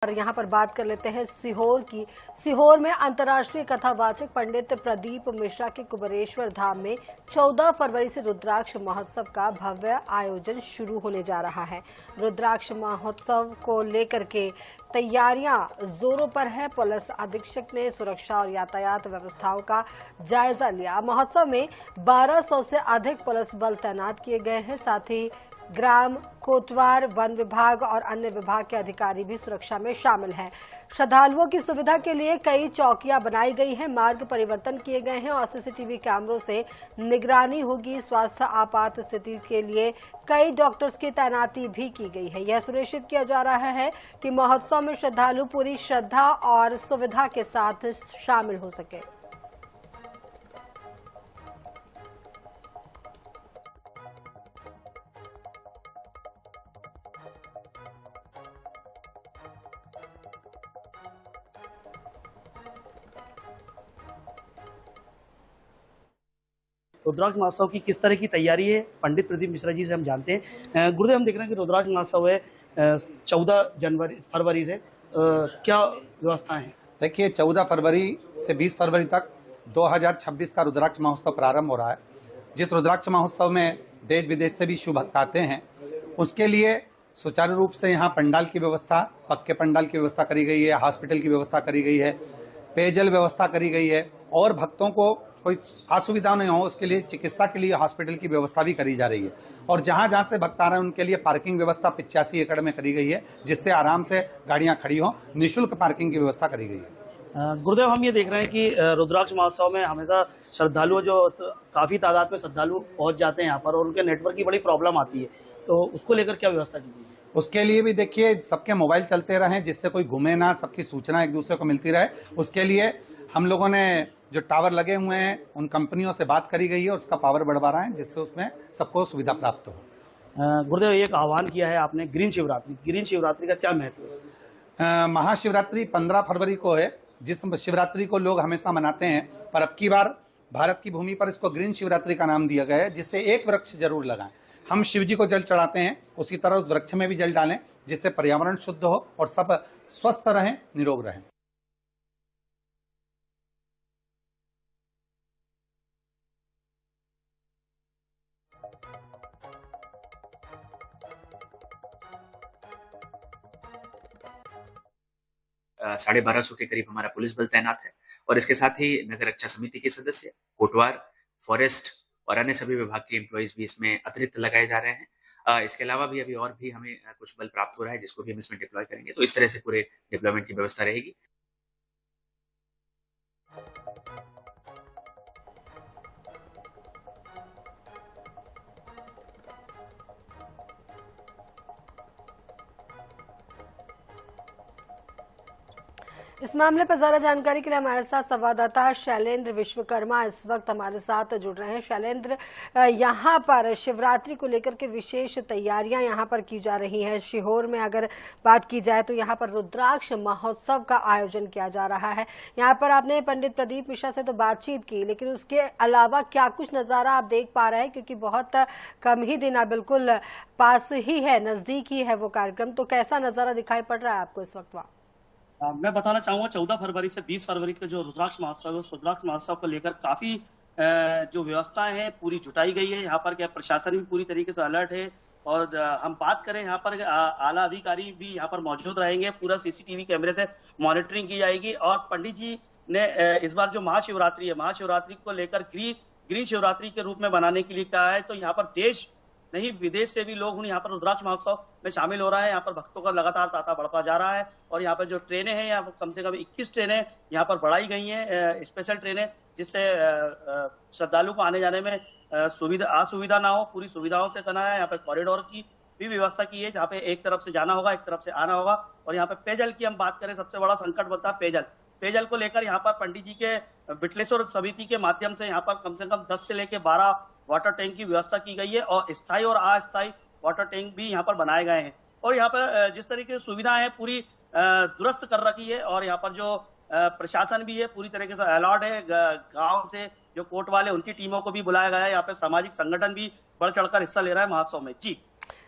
और यहाँ पर बात कर लेते हैं सीहोर की। सीहोर में अंतर्राष्ट्रीय कथावाचक पंडित प्रदीप मिश्रा के कुबेरेश्वर धाम में 14 फरवरी से रुद्राक्ष महोत्सव का भव्य आयोजन शुरू होने जा रहा है। रुद्राक्ष महोत्सव को लेकर के तैयारियां जोरों पर है। पुलिस अधीक्षक ने सुरक्षा और यातायात व्यवस्थाओं का जायजा लिया। महोत्सव में 1200 से अधिक पुलिस बल तैनात किए गए हैं। साथ ही ग्राम कोटवार, वन विभाग और अन्य विभाग के अधिकारी भी सुरक्षा में शामिल हैं। श्रद्धालुओं की सुविधा के लिए कई चौकियां बनाई गई हैं, मार्ग परिवर्तन किए गए हैं और सीसीटीवी कैमरों से निगरानी होगी। स्वास्थ्य आपात स्थिति के लिए कई डॉक्टर्स की तैनाती भी की गई है। यह सुनिश्चित किया जा रहा है कि महोत्सव में श्रद्धालु पूरी श्रद्धा और सुविधा के साथ शामिल हो सके। रुद्राक्ष महोत्सव की किस तरह की तैयारी है, पंडित प्रदीप मिश्रा जी से हम जानते हैं। गुरुदेव, हम देख रहे हैं कि रुद्राक्ष महोत्सव है 14 फरवरी से, क्या व्यवस्थाएं हैं? देखिए, 14 फरवरी से 20 फरवरी तक 2026 का रुद्राक्ष महोत्सव प्रारंभ हो रहा है। जिस रुद्राक्ष महोत्सव में देश विदेश से भी शिव भक्त आते हैं, उसके लिए सुचारू रूप से यहाँ पंडाल की व्यवस्था, पक्के पंडाल की व्यवस्था करी गई है, हॉस्पिटल की व्यवस्था करी गई है, पेयजल व्यवस्था करी गई है और भक्तों को कोई असुविधा नहीं हो उसके लिए चिकित्सा के लिए हॉस्पिटल की व्यवस्था भी करी जा रही है। और जहां जहां से भक्त आ रहे हैं उनके लिए पार्किंग व्यवस्था 85 एकड़ में करी गई है, जिससे आराम से गाड़ियां खड़ी हो। निःशुल्क पार्किंग की व्यवस्था करी गई है। गुरुदेव, हम ये देख रहे हैं कि रुद्राक्ष महोत्सव में हमेशा श्रद्धालु जो काफी तादाद में श्रद्धालु पहुंच जाते हैं यहाँ पर और उनके नेटवर्क की बड़ी प्रॉब्लम आती है, तो उसको लेकर क्या व्यवस्था की गई है? उसके लिए भी देखिए, सबके मोबाइल चलते रहें जिससे कोई घूमे ना, सबकी सूचना एक दूसरे को मिलती रहे। उसके लिए हम लोगों ने जो टावर लगे हुए हैं उन कंपनियों से बात करी गई है और उसका पावर बढ़वा रहे हैं, जिससे उसमें सबको सुविधा प्राप्त हो। गुरुदेव, एक आह्वान किया है आपने ग्रीन शिवरात्रि। ग्रीन शिवरात्रि का क्या महत्व है? महाशिवरात्रि 15 फरवरी को है, जिस शिवरात्रि को लोग हमेशा मनाते हैं, पर अब की बार भारत की भूमि पर इसको ग्रीन शिवरात्रि का नाम दिया गया है, जिससे एक वृक्ष जरूर लगाएं। हम शिव जी को जल चढ़ाते हैं, उसी तरह उस वृक्ष में भी जल डालें, जिससे पर्यावरण शुद्ध हो और सब स्वस्थ रहें, निरोग रहें। साढ़े 1200 के करीब हमारा पुलिस बल तैनात है और इसके साथ ही नगर रक्षा समिति के सदस्य, कोटवार, फॉरेस्ट और अन्य सभी विभाग के एम्प्लॉइज भी इसमें अतिरिक्त लगाए जा रहे हैं। इसके अलावा भी अभी और भी हमें कुछ बल प्राप्त हो रहा है, जिसको भी हम इसमें डिप्लॉय करेंगे। तो इस तरह से पूरे डिप्लॉयमेंट की व्यवस्था रहेगी। इस मामले पर ज्यादा जानकारी के लिए हमारे साथ संवाददाता शैलेंद्र विश्वकर्मा इस वक्त हमारे साथ जुड़ रहे हैं। शैलेंद्र, यहाँ पर शिवरात्रि को लेकर के विशेष तैयारियां यहाँ पर की जा रही हैं। सीहोर में अगर बात की जाए तो यहाँ पर रुद्राक्ष महोत्सव का आयोजन किया जा रहा है। यहाँ पर आपने पंडित प्रदीप मिश्रा से तो बातचीत की, लेकिन उसके अलावा क्या कुछ नजारा आप देख पा रहे हैं? क्योंकि बहुत कम ही दिन, बिल्कुल पास ही है, नजदीक ही है वो कार्यक्रम, तो कैसा नजारा दिखाई पड़ रहा है आपको इस वक्त वहाँ? मैं बताना चाहूंगा 14 फरवरी से 20 फरवरी का जो रुद्राक्ष महोत्सव है, उस रुद्राक्ष महोत्सव को लेकर काफी जो व्यवस्थाएं हैं पूरी जुटाई गई है। यहाँ पर क्या प्रशासन भी पूरी तरीके से अलर्ट है और हम बात करें यहाँ पर आला अधिकारी भी यहाँ पर मौजूद रहेंगे। पूरा सीसीटीवी कैमरे से मॉनिटरिंग की जाएगी और पंडित जी ने इस बार जो महाशिवरात्रि है, महाशिवरात्रि को लेकर ग्रीन शिवरात्रि के रूप में बनाने के लिए कहा है। तो यहाँ पर देश नहीं विदेश से भी लोग यहाँ पर रुद्राक्ष महोत्सव में शामिल हो रहा है। यहाँ पर भक्तों का लगातार तांता बढ़ता जा रहा है और यहाँ पर जो ट्रेनें हैं, यहाँ पर कम से कम 21 ट्रेनें यहाँ पर बढ़ाई गई हैं, स्पेशल ट्रेनें, जिससे श्रद्धालु को आने जाने में असुविधा ना हो, पूरी सुविधाओं से करना है। यहाँ पर कॉरिडोर की भी व्यवस्था की है, जहाँ पे एक तरफ से जाना होगा, एक तरफ से आना होगा। और यहाँ पे पेयजल की हम बात करें, सबसे बड़ा संकट बनता है पेयजल को लेकर यहाँ पर पंडित जी के बिटलेश्वर समिति के माध्यम से यहाँ पर कम से कम 10 से लेकर 12 वाटर टैंक की व्यवस्था की गई है और स्थायी और अस्थायी वाटर टैंक भी यहाँ पर बनाए गए हैं। और यहाँ पर जिस तरीके से सुविधाएं हैं पूरी दुरुस्त कर रखी है और यहाँ पर जो प्रशासन भी है पूरी तरीके से अलर्ट है। गांव से जो कोर्ट वाले उनकी टीमों को भी बुलाया गया है। यहाँ पे सामाजिक संगठन भी बढ़ चढ़कर हिस्सा ले रहा है महोत्सव में। जी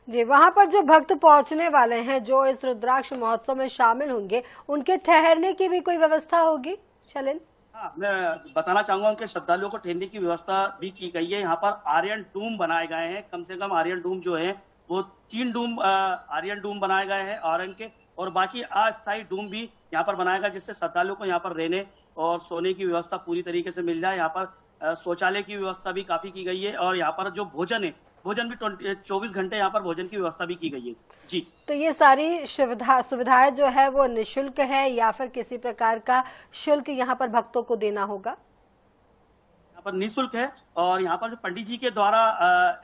जी, वहां पर जो भक्त पहुंचने वाले हैं, जो इस रुद्राक्ष महोत्सव में शामिल होंगे, उनके ठहरने की भी कोई व्यवस्था होगी शैलेन? हाँ, मैं बताना चाहूंगा उनके श्रद्धालुओं को ठहरने की व्यवस्था भी की गई है। यहाँ पर आर्यन डूम बनाए गए हैं, कम से कम आर्यन डूम जो है वो 3 डूम आर्यन डूम बनाए गए हैं औरंग के, और बाकी अस्थायी डूम भी यहाँ पर बनाया गया, जिससे श्रद्धालुओं को यहाँ पर रहने और सोने की व्यवस्था पूरी तरीके से मिल जाए। यहाँ पर शौचालय की व्यवस्था भी काफी की गई है, और यहाँ पर जो भोजन है, भोजन भी 24 घंटे यहाँ पर भोजन की व्यवस्था भी की गई है। जी, तो ये सारी सुविधाएं जो है वो निःशुल्क है या फिर किसी प्रकार का शुल्क यहाँ पर भक्तों को देना होगा? यहाँ पर निःशुल्क है, और यहाँ पर जो पंडित जी के द्वारा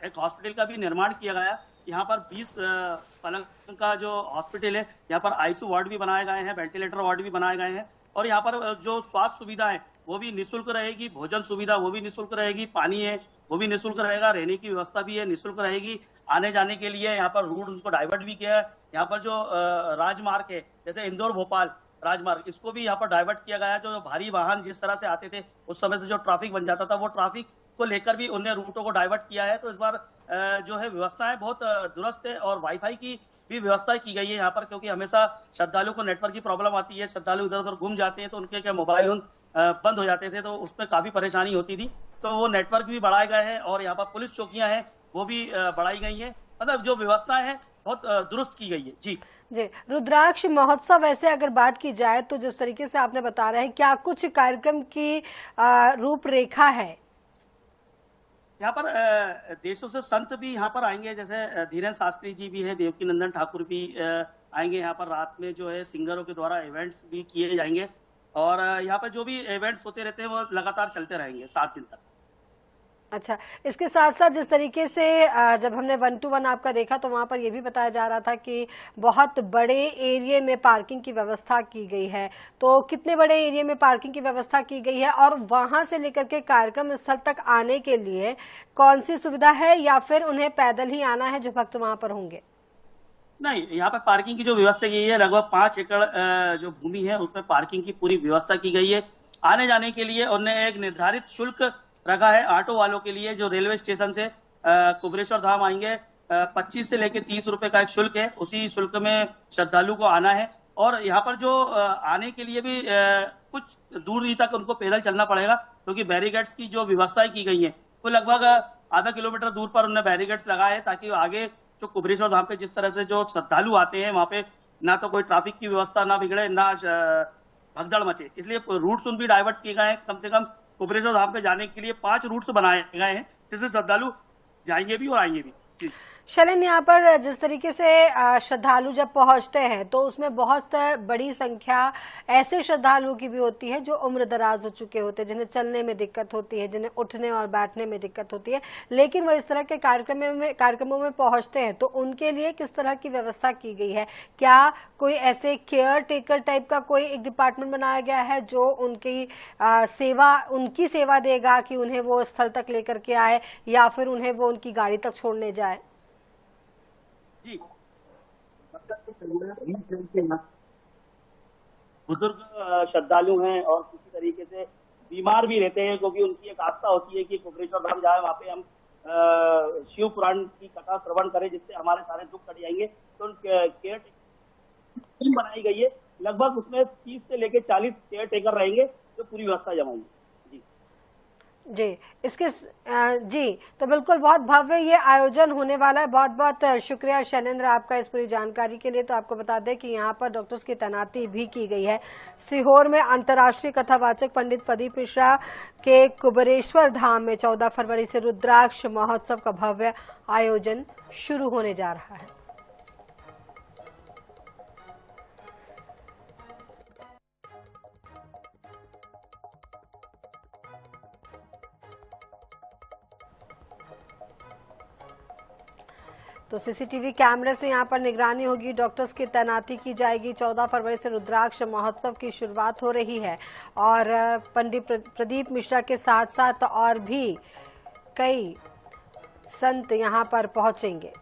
एक हॉस्पिटल का भी निर्माण किया गया। यहाँ पर 20 पलंग का जो हॉस्पिटल है, यहाँ पर आईसीयू वार्ड भी बनाए गए हैं, वेंटिलेटर वार्ड भी बनाए गए हैं, और यहाँ पर जो स्वास्थ्य सुविधा है वो भी निःशुल्क रहेगी, भोजन सुविधा वो भी निःशुल्क रहेगी, पानी है वो भी निःशुल्क रहेगा, रहने की व्यवस्था भी है निःशुल्क रहेगी। आने जाने के लिए यहाँ पर रूट उसको डाइवर्ट भी किया है। यहाँ पर जो राजमार्ग है, जैसे इंदौर भोपाल राजमार्ग, इसको भी यहाँ पर डाइवर्ट किया गया है। जो भारी वाहन जिस तरह से आते थे, उस समय से जो ट्रैफिक बन जाता था, वो ट्रैफिक को लेकर भी उन्हें रूटों को डाइवर्ट किया है। तो इस बार जो है व्यवस्थाएं बहुत दुरुस्त है, और वाईफाई की भी व्यवस्था की गई है यहाँ पर, क्योंकि हमेशा श्रद्धालुओं को नेटवर्क की प्रॉब्लम आती है, श्रद्धालु इधर उधर घूम जाते हैं, तो उनके क्या मोबाइल बंद हो जाते थे, तो उसमें काफी परेशानी होती थी। तो वो नेटवर्क भी बढ़ाए गए हैं, और यहाँ पर पुलिस चौकियां हैं वो भी बढ़ाई गई हैं। मतलब जो व्यवस्थाएं हैं बहुत दुरुस्त की गई है। जी जी, रुद्राक्ष महोत्सव वैसे अगर बात की जाए तो जिस तरीके से आपने बता रहे हैं, क्या कुछ कार्यक्रम की रूपरेखा है? यहाँ पर देशों से संत भी यहाँ पर आएंगे, जैसे धीरेन्द्र शास्त्री जी भी हैं, देवकी नंदन ठाकुर भी आएंगे। यहाँ पर रात में जो है सिंगरों के द्वारा इवेंट्स भी किए जाएंगे, और यहाँ पर जो भी इवेंट्स होते रहते हैं वो लगातार चलते रहेंगे 7 दिन तक। अच्छा, इसके साथ साथ जिस तरीके से जब हमने 1-to-1 आपका देखा तो वहां पर यह भी बताया जा रहा था कि बहुत बड़े एरिया में पार्किंग की व्यवस्था की गई है, तो कितने बड़े एरिया में पार्किंग की व्यवस्था की गई है, और वहां से लेकर के कार्यक्रम स्थल तक आने के लिए कौन सी सुविधा है, या फिर उन्हें पैदल ही आना है जो भक्त वहां पर होंगे? नहीं, यहाँ पे पार्किंग की जो व्यवस्था की गई है, लगभग 5 एकड़ जो भूमि है उसमें पार्किंग की पूरी व्यवस्था की गई है। आने जाने के लिए उन्होंने एक निर्धारित शुल्क रखा है ऑटो वालों के लिए, जो रेलवे स्टेशन से कुबेरेश्वर धाम आएंगे। 25 से लेकर 30 रुपए का एक शुल्क है, उसी शुल्क में श्रद्धालु को आना है। और यहाँ पर जो आने के लिए भी कुछ दूरी तक उनको पैदल चलना पड़ेगा, क्योंकि बैरिकेड्स की जो व्यवस्थाएं की गई है वो लगभग आधा किलोमीटर दूर पर उन्होंने बैरिकेड्स लगाए हैं, ताकि आगे जो कुबेरेश्वर धाम पे जिस तरह से जो श्रद्धालु आते हैं वहां पे ना तो कोई ट्रैफिक की व्यवस्था ना बिगड़े, ना भगदड़ मचे। इसलिए रूट्स उन भी डाइवर्ट किए गए हैं। कम से कम कुबेरेश्वर धाम पे जाने के लिए 5 रूट्स बनाए गए हैं, जिससे श्रद्धालु जाएंगे भी और आएंगे भी। शैलेन, यहाँ पर जिस तरीके से श्रद्धालु जब पहुंचते हैं तो उसमें बहुत बड़ी संख्या ऐसे श्रद्धालुओं की भी होती है जो उम्र दराज हो चुके होते हैं, जिन्हें चलने में दिक्कत होती है, जिन्हें उठने और बैठने में दिक्कत होती है, लेकिन वो इस तरह के कार्यक्रमों में पहुंचते हैं, तो उनके लिए किस तरह की व्यवस्था की गई है? क्या कोई ऐसे केयर टेकर टाइप का कोई एक डिपार्टमेंट बनाया गया है जो उनकी सेवा देगा कि उन्हें वो स्थल तक लेकर के आए, या फिर उन्हें वो उनकी गाड़ी तक छोड़ने जाए? बुजुर्ग श्रद्धालु हैं और किसी तरीके से बीमार भी रहते हैं, क्योंकि उनकी एक आस्था होती है कि कुबेरेश्वर धाम जाए, वहाँ पे हम शिव पुराण की कथा श्रवण करें, जिससे हमारे सारे दुख कट जाएंगे। तो केयर टीम बनाई गई है, लगभग उसमें 30 से लेकर 40 केयर टेकर रहेंगे, जो पूरी व्यवस्था जमाएंगे। जी, जी, तो बिल्कुल बहुत भव्य ये आयोजन होने वाला है। बहुत बहुत शुक्रिया शैलेंद्र आपका इस पूरी जानकारी के लिए। तो आपको बता दें कि यहाँ पर डॉक्टर्स की तैनाती भी की गई है। सीहोर में अंतर्राष्ट्रीय कथावाचक पंडित प्रदीप मिश्रा के कुबेरेश्वर धाम में 14 फरवरी से रुद्राक्ष महोत्सव का भव्य आयोजन शुरू होने जा रहा है। तो सीसीटीवी कैमरे से यहाँ पर निगरानी होगी, डॉक्टर्स की तैनाती की जाएगी। 14 फरवरी से रुद्राक्ष महोत्सव की शुरुआत हो रही है, और पंडित प्रदीप मिश्रा के साथ साथ और भी कई संत यहाँ पर पहुंचेंगे।